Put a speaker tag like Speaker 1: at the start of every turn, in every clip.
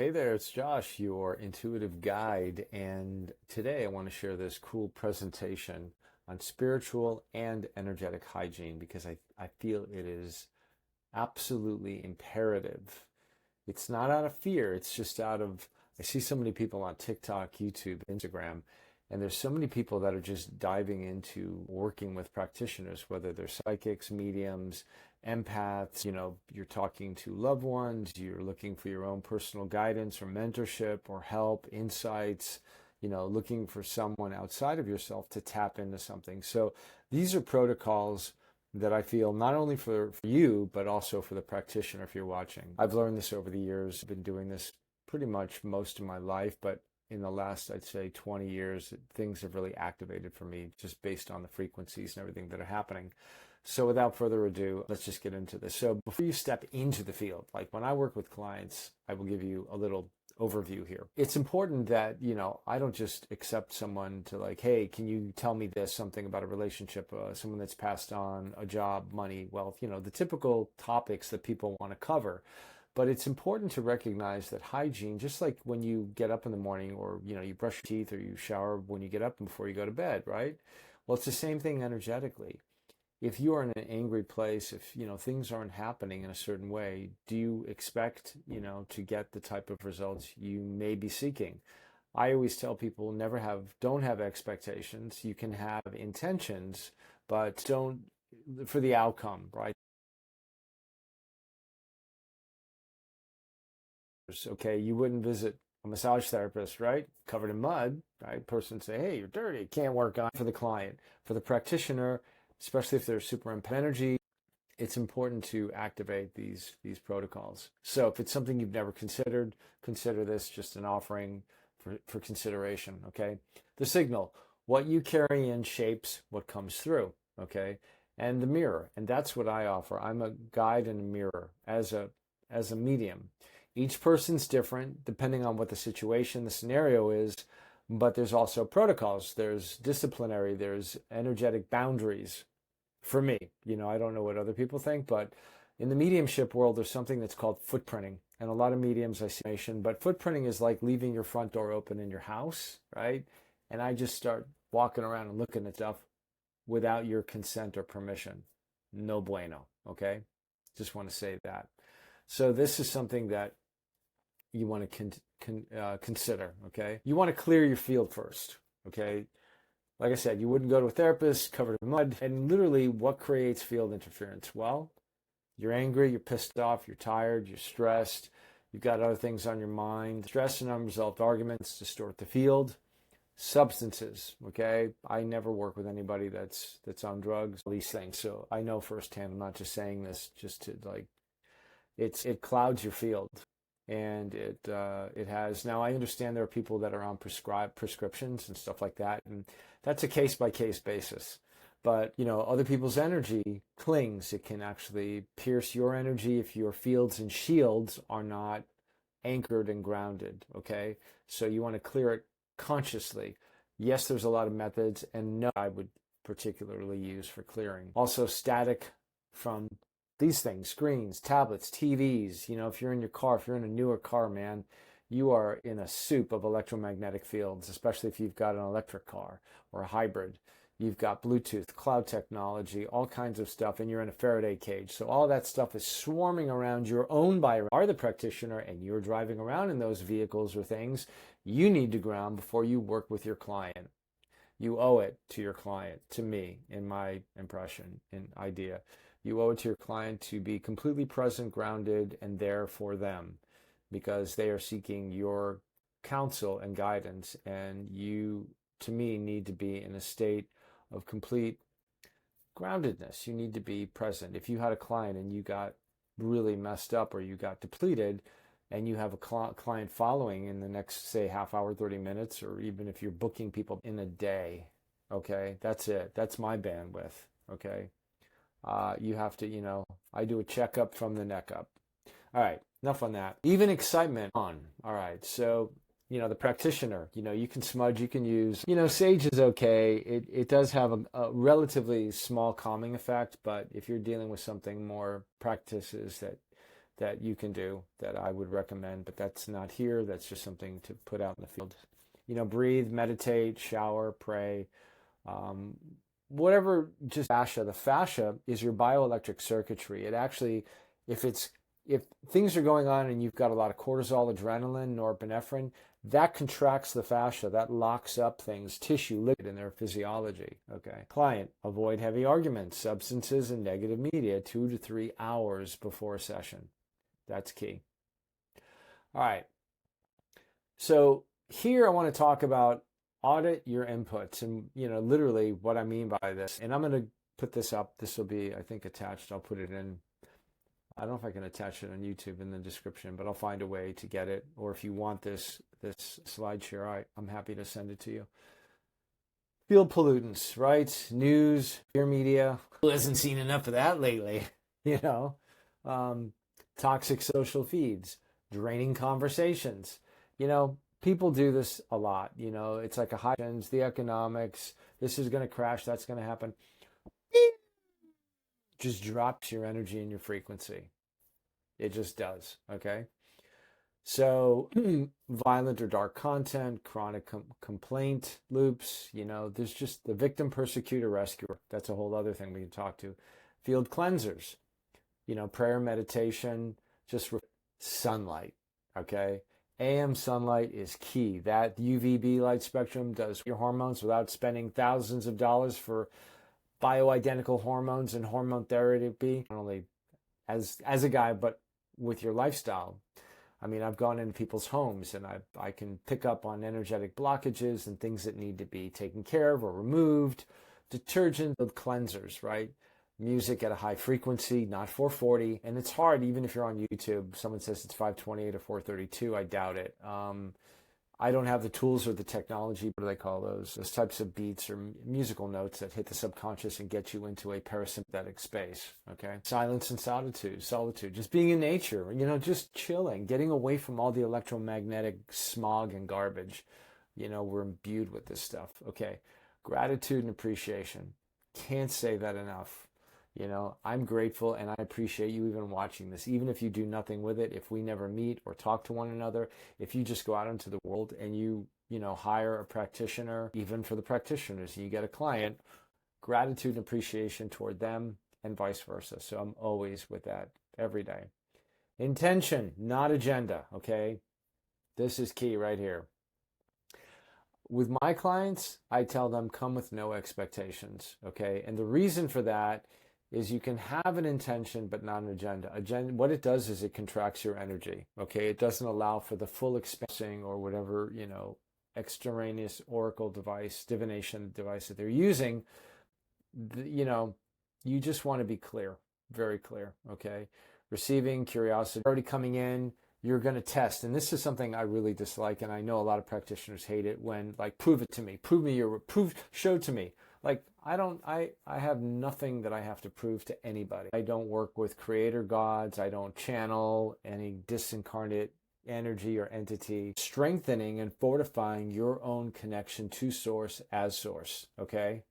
Speaker 1: Hey there, it's Josh, your intuitive guide, and today I want to share this cool presentation on spiritual and energetic hygiene because I feel it is absolutely imperative. It's not out of fear, it's just I see so many people on TikTok, YouTube, Instagram, and there's so many people that are just diving into working with practitioners, whether they're psychics, mediums, empaths, you're talking to loved ones, you're looking for your own personal guidance or mentorship or help, insights, looking for someone outside of yourself to tap into something. So these are protocols that I feel not only for you, but also for the practitioner if you're watching. I've learned this over the years. I've been doing this pretty much most of my life, but in the last, I'd say 20 years, things have really activated for me just based on the frequencies and everything that are happening. So without further ado, let's just get into this. So before you step into the field, like when I work with clients, I will give you a little overview here. It's important that, I don't just accept someone to like, hey, can you tell me this, something about a relationship, someone that's passed on, a job, money, wealth, the typical topics that people want to cover. But it's important to recognize that hygiene, just like when you get up in the morning or, you brush your teeth or you shower when you get up and before you go to bed, right? Well, it's the same thing energetically. If you are in an angry place, if, things aren't happening in a certain way, do you expect, to get the type of results you may be seeking? I always tell people don't have expectations. You can have intentions, but don't for the outcome, right? Okay, you wouldn't visit a massage therapist, right? Covered in mud, right? Person say, hey, you're dirty, can't work on for the client. For the practitioner, especially if they're super in energy, it's important to activate these protocols. So if it's something you've never considered, consider this just an offering for consideration, okay? The signal, what you carry in shapes what comes through, okay? And the mirror, and that's what I offer. I'm a guide and a mirror as a medium. Each person's different depending on what the situation, the scenario is, but there's also protocols. There's disciplinary, there's energetic boundaries. For me, I don't know what other people think, but in the mediumship world, there's something that's called footprinting. And a lot of mediums I see, but footprinting is like leaving your front door open in your house, right? And I just start walking around and looking at stuff without your consent or permission. No bueno, okay? Just want to say that. So this is something that you want to consider, okay? You want to clear your field first, okay? Like I said, you wouldn't go to a therapist covered in mud. And literally, what creates field interference? Well, you're angry, you're pissed off, you're tired, you're stressed, you've got other things on your mind. Stress and unresolved arguments distort the field. Substances, okay? I never work with anybody that's on drugs, these things. So I know firsthand, I'm not just saying this just to like, it clouds your field. And it has, now I understand there are people that are on prescriptions and stuff like that, and that's a case by case basis. But other people's energy clings. It can actually pierce your energy if your fields and shields are not anchored and grounded. Okay, so you want to clear it consciously. Yes, there's a lot of methods, and no, I would particularly use for clearing. Also, static from these things, screens, tablets, TVs, if you're in your car, if you're in a newer car, man, you are in a soup of electromagnetic fields, especially if you've got an electric car or a hybrid. You've got Bluetooth, cloud technology, all kinds of stuff, and you're in a Faraday cage. So all that stuff is swarming around your own body. Are the practitioner and you're driving around in those vehicles or things, you need to ground before you work with your client. You owe it to your client, to me, in my impression and idea. You owe it to your client to be completely present, grounded, and there for them because they are seeking your counsel and guidance. And you, to me, need to be in a state of complete groundedness. You need to be present. If you had a client and you got really messed up or you got depleted and you have a client following in the next, say, half hour, 30 minutes, or even if you're booking people in a day, okay, that's it. That's my bandwidth, okay? You have to, I do a checkup from the neck up. All right, enough on that. Even excitement on. All right, so, the practitioner, you can smudge, you can use, sage is okay. It does have a relatively small calming effect, but if you're dealing with something more practices that you can do that I would recommend, but that's not here. That's just something to put out in the field. Breathe, meditate, shower, pray, um, whatever, just fascia. The fascia is your bioelectric circuitry. It actually, if things are going on and you've got a lot of cortisol, adrenaline, norepinephrine, that contracts the fascia, that locks up things, tissue, liquid in their physiology. Okay. Client, avoid heavy arguments, substances, and negative media 2 to 3 hours before a session. That's key. All right. So here I want to talk about audit your inputs and, literally what I mean by this. And I'm going to put this up. This will be, I think, attached. I'll put it in. I don't know if I can attach it on YouTube in the description, but I'll find a way to get it. Or if you want this slide share, I'm happy to send it to you. Field pollutants, right? News, peer media. Who hasn't seen enough of that lately? Toxic social feeds, draining conversations. People do this a lot. It's like the economics. This is going to crash. That's going to happen. Just drops your energy and your frequency. It just does. Okay. So violent or dark content, chronic complaint loops, there's just the victim, persecutor, rescuer. That's a whole other thing we can talk to. Field cleansers, prayer, meditation, just sunlight. Okay. AM sunlight is key. That UVB light spectrum does your hormones without spending thousands of dollars for bioidentical hormones and hormone therapy, not only as a guy, but with your lifestyle. I mean, I've gone into people's homes and I can pick up on energetic blockages and things that need to be taken care of or removed. Detergent cleansers, right? Music at a high frequency, not 440. And it's hard, even if you're on YouTube. Someone says it's 528 or 432. I doubt it. I don't have the tools or the technology. What do they call those? Those types of beats or musical notes that hit the subconscious and get you into a parasympathetic space. Okay. Silence and solitude, just being in nature, just chilling, getting away from all the electromagnetic smog and garbage. We're imbued with this stuff. Okay. Gratitude and appreciation. Can't say that enough. I'm grateful and I appreciate you even watching this, even if you do nothing with it, if we never meet or talk to one another, if you just go out into the world and you hire a practitioner, even for the practitioners, and you get a client, gratitude and appreciation toward them and vice versa. So I'm always with that every day. Intention, not agenda. Okay. This is key right here. With my clients, I tell them come with no expectations. Okay. And the reason for that is you can have an intention, but not an agenda. What it does is it contracts your energy, okay? It doesn't allow for the full expressing or whatever, extraneous oracle device, divination device that they're using. You just want to be clear, very clear, okay? Receiving, curiosity, already coming in, you're going to test. And this is something I really dislike, and I know a lot of practitioners hate it when, like, prove it to me, show to me. Like, I have nothing that I have to prove to anybody. I don't work with creator gods. I don't channel any disincarnate energy or entity. Strengthening and fortifying your own connection to source as source, okay?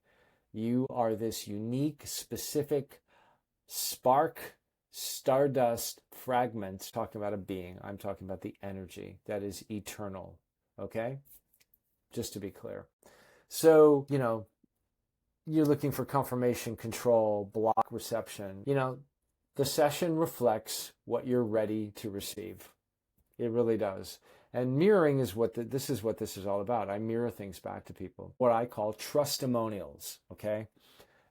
Speaker 1: You are this unique, specific spark, stardust fragment. Talking about a being. I'm talking about the energy that is eternal, okay? Just to be clear. So, you're looking for confirmation, control, block reception. The session reflects what you're ready to receive. It really does. And mirroring is what this is all about. I mirror things back to people. What I call trustimonials, okay?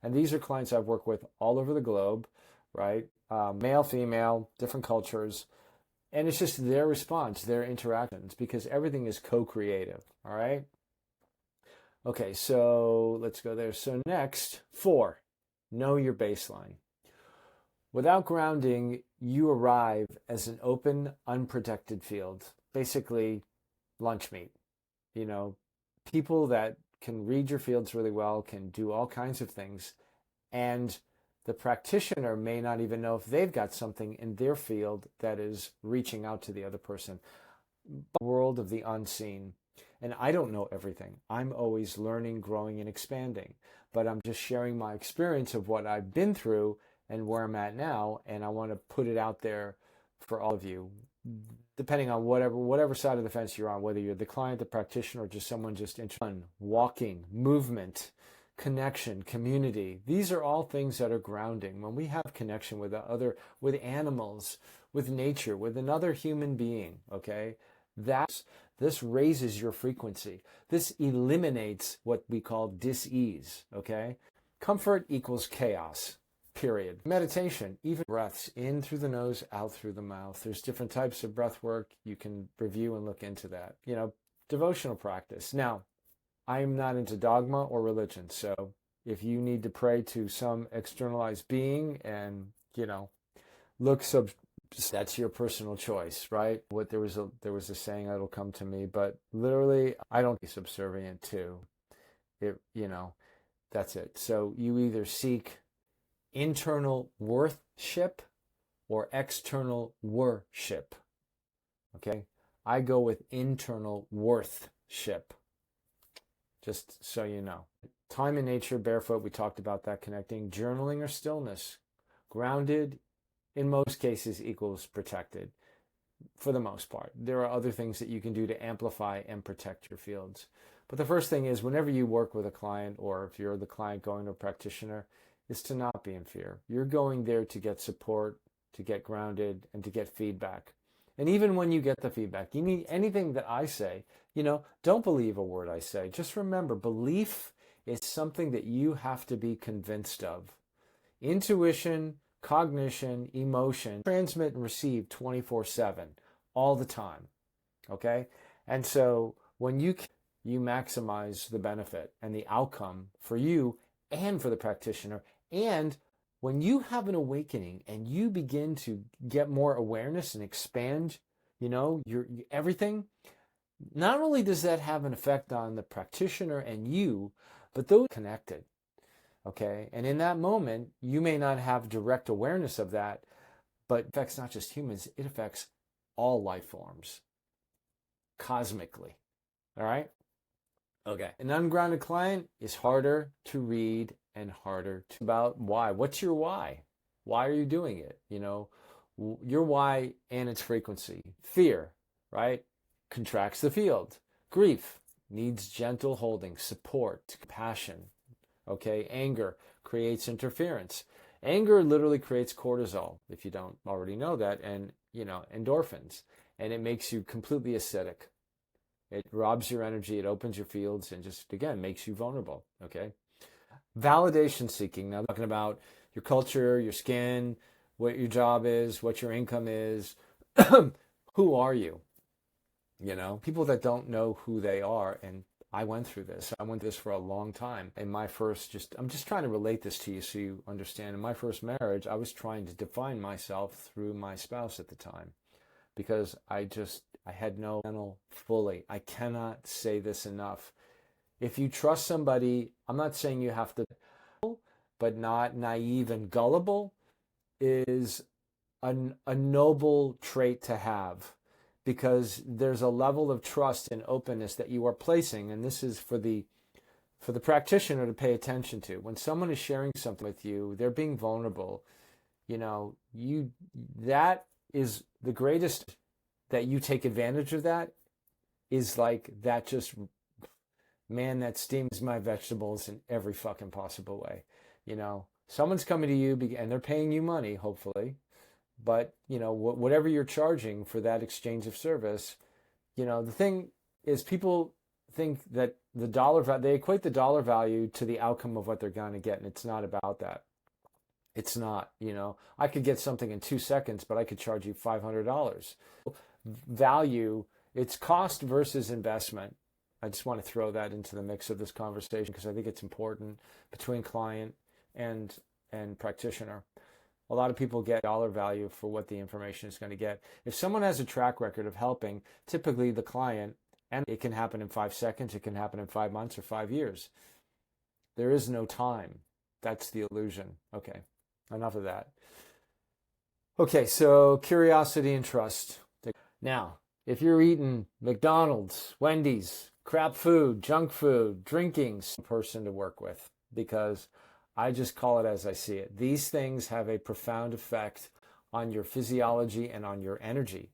Speaker 1: And these are clients I've worked with all over the globe, right? Male, female, different cultures. And it's just their response, their interactions, because everything is co-creative, all right? Okay, so let's go there. So next, 4, know your baseline. Without grounding, you arrive as an open, unprotected field, basically lunch meat. People that can read your fields really well, can do all kinds of things, and the practitioner may not even know if they've got something in their field that is reaching out to the other person. World of the unseen. And I don't know everything. I'm always learning, growing, and expanding. But I'm just sharing my experience of what I've been through and where I'm at now. And I want to put it out there for all of you, depending on whatever side of the fence you're on, whether you're the client, the practitioner, or just someone just interested. Walking, movement, connection, community. These are all things that are grounding. When we have connection with with animals, with nature, with another human being, okay, this raises your frequency. This eliminates what we call dis-ease, okay? Comfort equals chaos. Period. Meditation, even breaths in through the nose, out through the mouth. There's different types of breath work. You can review and look into that. Devotional practice. Now, I'm not into dogma or religion. So if you need to pray to some externalized being and, that's your personal choice, right? There was a saying that'll come to me, but literally I don't be subservient to it, that's it. So you either seek internal worship or external worship. Okay? I go with internal worthship. Just so you know. Time in nature, barefoot, we talked about that connecting. Journaling or stillness. Grounded, in most cases, equals protected. For the most part. There are other things that you can do to amplify and protect your fields. But the first thing is, whenever you work with a client, or if you're the client going to a practitioner, is to not be in fear. You're going there to get support, to get grounded, and to get feedback. And even when you get the feedback, you need anything that I say, don't believe a word I say. Just remember, belief is something that you have to be convinced of. Intuition, cognition, emotion, transmit and receive 24/7, all the time. Okay? And so when you maximize the benefit and the outcome for you and for the practitioner. And when you have an awakening and you begin to get more awareness and expand, your everything, not only does that have an effect on the practitioner and you, but those connected. Okay? And in that moment, you may not have direct awareness of that, but it affects not just humans, it affects all life forms cosmically. All right? Okay. An ungrounded client is harder to read and harder to about why. What's your why? Why are you doing it? Your why and its frequency. Fear, right? Contracts the field. Grief needs gentle holding, support, compassion. Okay. Anger creates interference. Anger literally creates cortisol, if you don't already know that, and, endorphins. And it makes you completely acidic. It robs your energy, it opens your fields, and just, again, makes you vulnerable, okay? Validation seeking. Now, talking about your culture, your skin, what your job is, what your income is. Who are you? People that don't know who they are, and I went through this. I went through this for a long time. In my first, I'm just trying to relate this to you so you understand. In my first marriage, I was trying to define myself through my spouse at the time because I had no channel fully. I cannot say this enough. If you trust somebody, I'm not saying you have to, but not naive and gullible is a noble trait to have, because there's a level of trust and openness that you are placing, and this is for the practitioner to pay attention to. When someone is sharing something with you, they're being vulnerable. That is the greatest. That you take advantage of that is like that just, man, that steams my vegetables in every fucking possible way. Someone's coming to you and they're paying you money, hopefully, but whatever you're charging for that exchange of service, the thing is people think that they equate the dollar value to the outcome of what they're going to get, and it's not about that. It's not, I could get something in 2 seconds, but I could charge you $500. Value, it's cost versus investment. I just want to throw that into the mix of this conversation because I think it's important between client and practitioner. A lot of people get dollar value for what the information is going to get. If someone has a track record of helping, typically the client, and it can happen in 5 seconds, it can happen in 5 months or 5 years. There is no time. That's the illusion. Okay, enough of that. Okay, so curiosity and trust. Now, if you're eating McDonald's, Wendy's, crap food, junk food, drinking, person to work with, because I just call it as I see it. These things have a profound effect on your physiology and on your energy.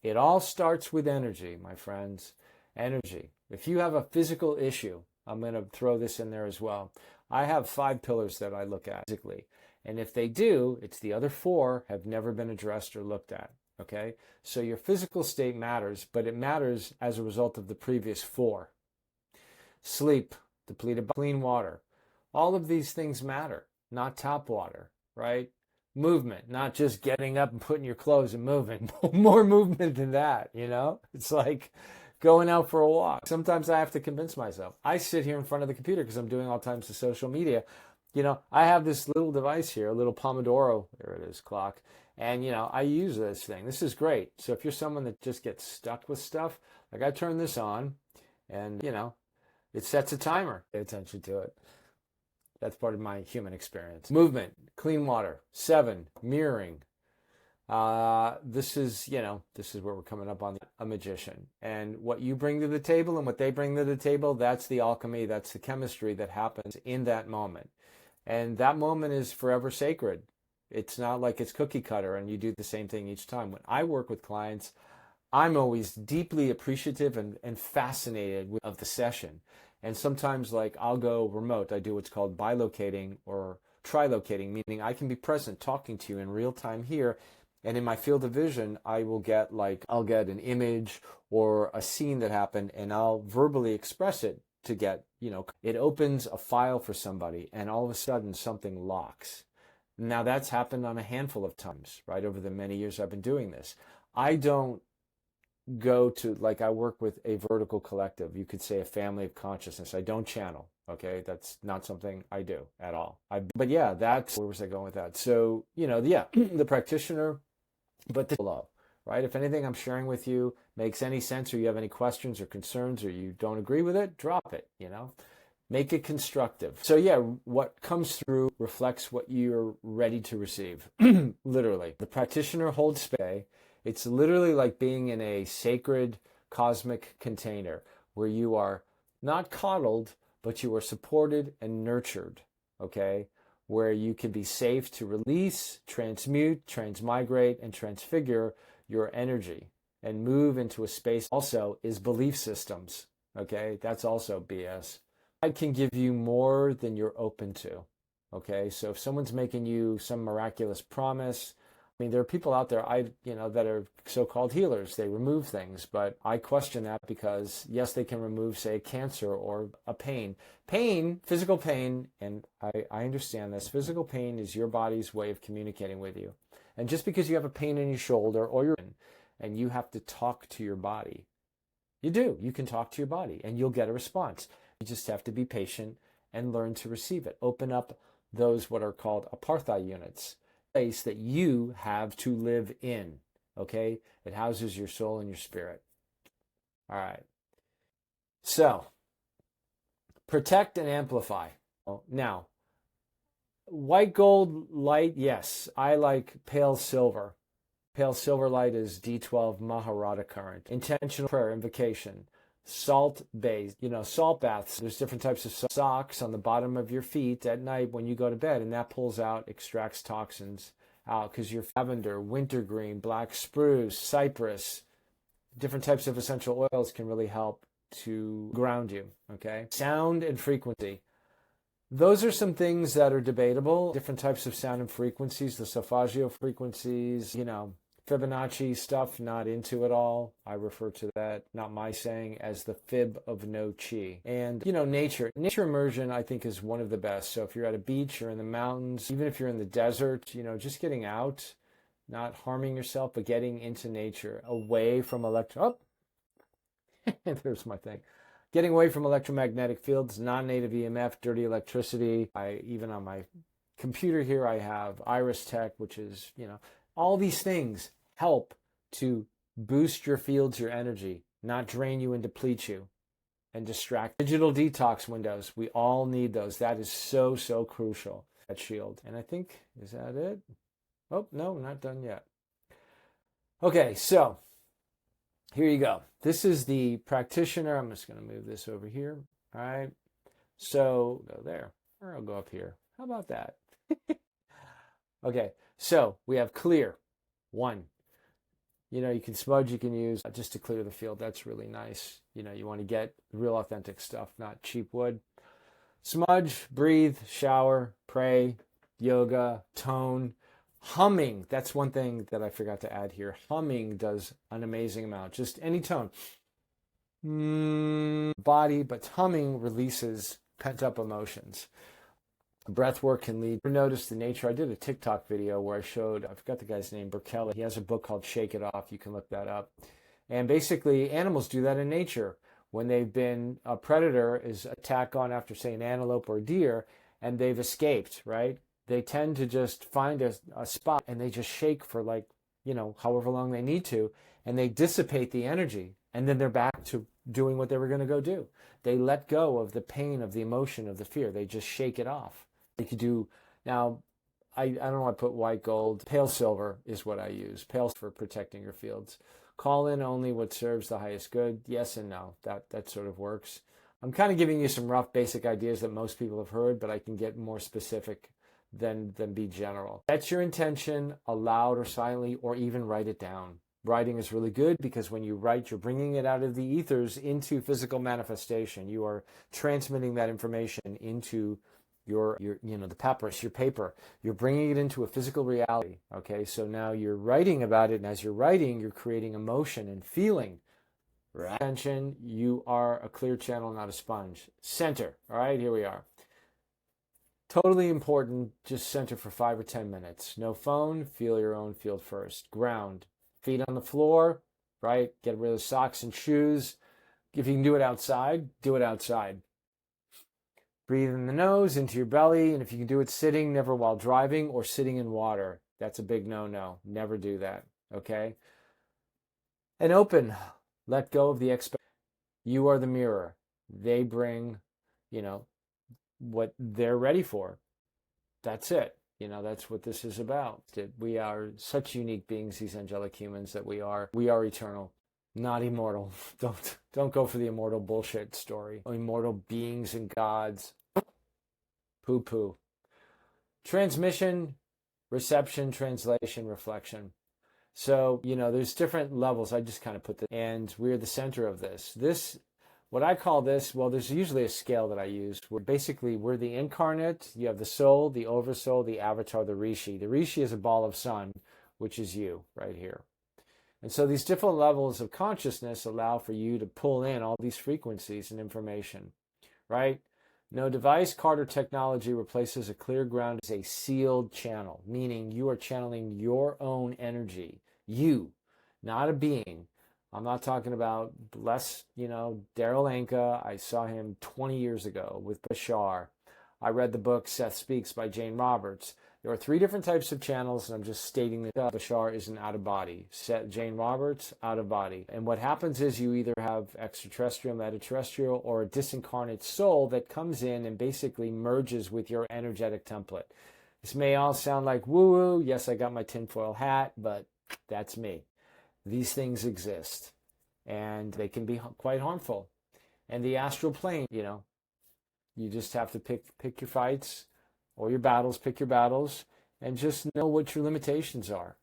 Speaker 1: It all starts with energy, my friends. Energy. If you have a physical issue, I'm going to throw this in there as well. I have 5 pillars that I look at physically. And if they do, it's the other 4 have never been addressed or looked at. Okay? So your physical state matters, but it matters as a result of the previous 4. Sleep, depleted, clean water. All of these things matter, not tap water, right? Movement, not just getting up and putting your clothes and moving. More movement than that, you know? It's like going out for a walk. Sometimes I have to convince myself. I sit here in front of the computer because I'm doing all types of social media. You know, I have this little device here, a little Pomodoro, there it is, clock. And, you know, I use this thing. This is great. So if you're someone that just gets stuck with stuff, like I turn this on and, you know, it sets a timer. Pay attention to it. That's part of my human experience. Movement, clean water. 7, mirroring. This is where we're coming up on a magician. And what you bring to the table and what they bring to the table, that's the alchemy, that's the chemistry that happens in that moment. And that moment is forever sacred. It's not like it's cookie cutter and you do the same thing each time. When I work with clients, I'm always deeply appreciative and fascinated of the session. And sometimes, like, I'll go remote. I do what's called bilocating or trilocating, meaning I can be present talking to you in real time here. And in my field of vision, I'll get an image or a scene that happened and I'll verbally express it to get, you know, it opens a file for somebody and all of a sudden something locks. Now that's happened on a handful of times, right? Over the many years I've been doing this. I don't go to, like, I work with a vertical collective, you could say a family of consciousness. I don't channel, okay? That's not something I do at all. But yeah, that's, where was I going with that? So, you know, yeah, the practitioner, but the below, right? If anything I'm sharing with you makes any sense or you have any questions or concerns or you don't agree with it, drop it, you know? Make it constructive. So yeah, what comes through reflects what you're ready to receive, literally. The practitioner holds space. It's literally like being in a sacred cosmic container where you are not coddled, but you are supported and nurtured, okay? Where you can be safe to release, transmute, transmigrate, and transfigure your energy and move into a space. Also is belief systems, okay? That's also BS. I can give you more than you're open to, okay? So if someone's making you some miraculous promise, I mean, there are people out there, that are so-called healers. They remove things, but I question that because, yes, they can remove, say, cancer or a pain. Pain, physical pain, and I understand this, physical pain is your body's way of communicating with you. And just because you have a pain in your shoulder or and you have to talk to your body, you do. You can talk to your body and you'll get a response. You just have to be patient and learn to receive it. Open up those what are called apartheid units. Place that you have to live in, okay? It houses your soul and your spirit. All right. So, protect and amplify. Now, white gold light, yes, I like pale silver. Pale silver light is D12 Maharata current. Intentional prayer, invocation. Salt-based, salt baths. There's different types of socks on the bottom of your feet at night when you go to bed, and that pulls out, extracts toxins out because your lavender, wintergreen, black spruce, cypress, different types of essential oils can really help to ground you, okay? Sound and frequency. Those are some things that are debatable. Different types of sound and frequencies, the solfeggio frequencies, Fibonacci stuff, not into it all. I refer to that, not my saying, as the fib of no chi. And, nature immersion, I think, is one of the best. So if you're at a beach or in the mountains, even if you're in the desert, just getting out, not harming yourself, but getting into nature, away from there's my thing. Getting away from electromagnetic fields, non-native EMF, dirty electricity. Even on my computer here, I have Iris Tech, which is, all these things help to boost your fields, your energy, not drain you and deplete you and distract. Digital detox windows, we all need those. That is so, so crucial, that shield. And I think, is that it? Oh, no, we're not done yet. Okay, so here you go. This is the practitioner. I'm just going to move this over here. All right. So go there, or I'll go up here. How about that? Okay, so we have clear. One. You can smudge, you can use just to clear the field. That's really nice. You want to get real authentic stuff, not cheap wood. Smudge, breathe, shower, pray, yoga, tone, humming. That's one thing that I forgot to add here. Humming does an amazing amount. Just any tone. Body, but humming releases pent up emotions. Breath work can lead. Notice the nature. I did a TikTok video where I forgot the guy's name, Burkella. He has a book called Shake It Off. You can look that up. And basically, animals do that in nature. When they've been, a predator is attacked on after, say, an antelope or a deer, and they've escaped, right? They tend to just find a spot and they just shake for however long they need to, and they dissipate the energy. And then they're back to doing what they were going to go do. They let go of the pain, of the emotion, of the fear. They just shake it off. They could do, now, I don't know why I put white gold. Pale silver is what I use. Pale for protecting your fields. Call in only what serves the highest good. Yes and no. That sort of works. I'm kind of giving you some rough basic ideas that most people have heard, but I can get more specific than be general. That's your intention, aloud or silently, or even write it down. Writing is really good because when you write, you're bringing it out of the ethers into physical manifestation. You are transmitting that information into your the papyrus, your paper. You're bringing it into a physical reality. Okay, so now you're writing about it, and as you're writing, you're creating emotion and feeling. Right? Attention, you are a clear channel, not a sponge. Center. All right, here we are. Totally important. Just center for 5 or 10 minutes. No phone. Feel your own field first. Ground. Feet on the floor. Right. Get rid of socks and shoes. If you can do it outside, do it outside. Breathe in the nose, into your belly, and if you can do it sitting, never while driving or sitting in water. That's a big no-no. Never do that, okay? And open. Let go of the expectation. You are the mirror. They bring, what they're ready for. That's it. That's what this is about. We are such unique beings, these angelic humans, that we are eternal. Not immortal. Don't go for the immortal bullshit story. Immortal beings and gods. Poo-poo. Transmission, reception, translation, reflection. So, there's different levels. I just kind of put this, and we're the center of this. What I call this, well, there's usually a scale that I use. We're the incarnate. You have the soul, the oversoul, the avatar, the rishi. The rishi is a ball of sun, which is you right here. And so these different levels of consciousness allow for you to pull in all these frequencies and information, right? No device, card, or technology replaces a clear ground as a sealed channel, meaning you are channeling your own energy. You, not a being. I'm not talking about Daryl Anka. I saw him 20 years ago with Bashar. I read the book Seth Speaks by Jane Roberts. There are 3 different types of channels, and I'm just stating that Bashar is an out-of-body. Jane Roberts, out-of-body. And what happens is you either have extraterrestrial, metaterrestrial, or a disincarnate soul that comes in and basically merges with your energetic template. This may all sound like woo-woo. Yes, I got my tinfoil hat, but that's me. These things exist, and they can be quite harmful. And the astral plane, you just have to pick your fights or your battles, pick your battles, and just know what your limitations are.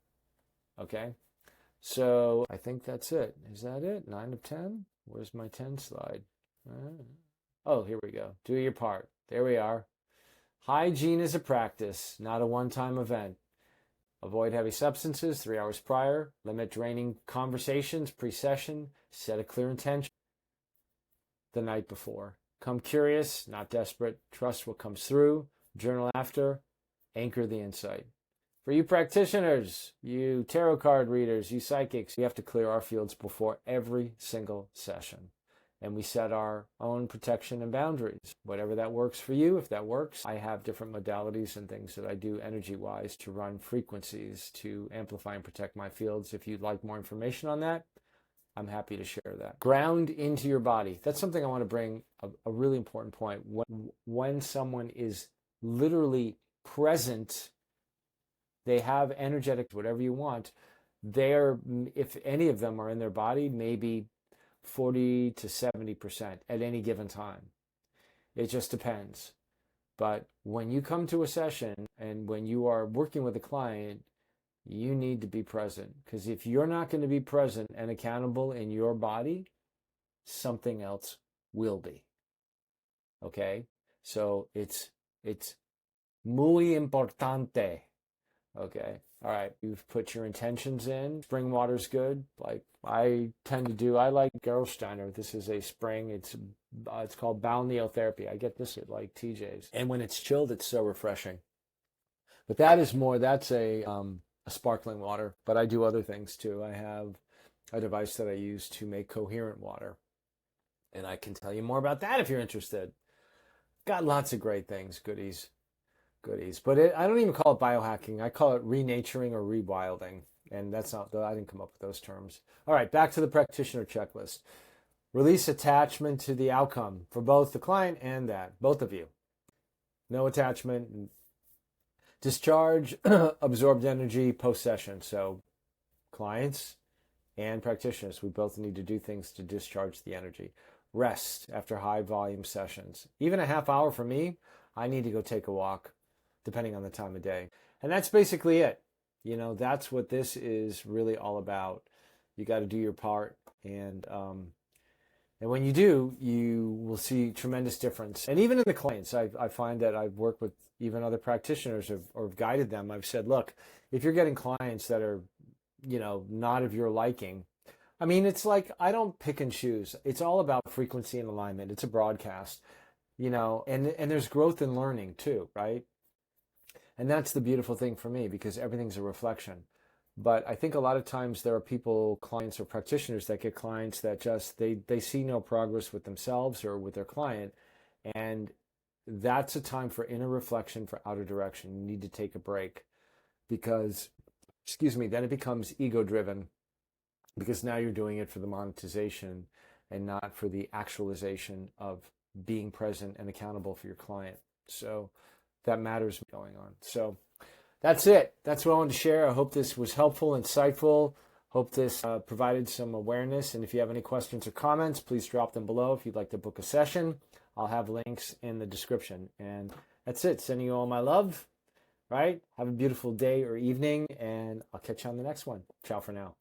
Speaker 1: Okay? So I think that's it. Is that it? 9 of 10? Where's my 10 slide? Oh, here we go. Do your part. There we are. Hygiene is a practice, not a one-time event. Avoid heavy substances 3 hours prior. Limit draining conversations pre-session. Set a clear intention the night before. Come curious, not desperate. Trust what comes through. Journal after. Anchor the insight. For you practitioners, you tarot card readers, you psychics, we have to clear our fields before every single session. And we set our own protection and boundaries. Whatever that works for you, if that works. I have different modalities and things that I do energy-wise to run frequencies to amplify and protect my fields. If you'd like more information on that, I'm happy to share that. Ground into your body. That's something I want to bring a really important point. When someone is literally present, they have energetic, whatever you want, if any of them are in their body, maybe 40 to 70% at any given time. It just depends. But when you come to a session and when you are working with a client, You need to be present, because if you're not going to be present and accountable in your body, something else will be. Okay? So it's muy importante. Okay. All right. You've put your intentions in. Spring water's good. Like I tend to do. I like Gerolsteiner. This is a spring. It's called balneotherapy. I get this at like TJ's. And when it's chilled, it's so refreshing. But that's a sparkling water. But I do other things too. I have a device that I use to make coherent water. And I can tell you more about that if you're interested. Got lots of great things, goodies. But I don't even call it biohacking. I call it renaturing or rewilding. And that's not, I didn't come up with those terms. All right, back to the practitioner checklist. Release attachment to the outcome for both the client and both of you. No attachment. Discharge absorbed energy post-session. So clients and practitioners, we both need to do things to discharge the energy. Rest after high volume sessions. Even a half hour for me, I need to go take a walk, depending on the time of day. And that's basically it. That's what this is really all about. You got to do your part. And when you do, you will see tremendous difference. And even in the clients, I find that I've worked with even other practitioners or guided them. I've said, look, if you're getting clients that are, not of your liking, I mean, it's like, I don't pick and choose. It's all about frequency and alignment. It's a broadcast, and there's growth and learning too, right? And that's the beautiful thing for me, because everything's a reflection. But I think a lot of times there are people, clients or practitioners that get clients that just, they see no progress with themselves or with their client. And that's a time for inner reflection, for outer direction. You need to take a break because, then it becomes ego driven, because now you're doing it for the monetization and not for the actualization of being present and accountable for your client. So that matters going on. So that's it. That's what I wanted to share. I hope this was helpful, insightful. Hope this provided some awareness. And if you have any questions or comments, please drop them below. If you'd like to book a session, I'll have links in the description. And that's it. Sending you all my love, right? Have a beautiful day or evening, and I'll catch you on the next one. Ciao for now.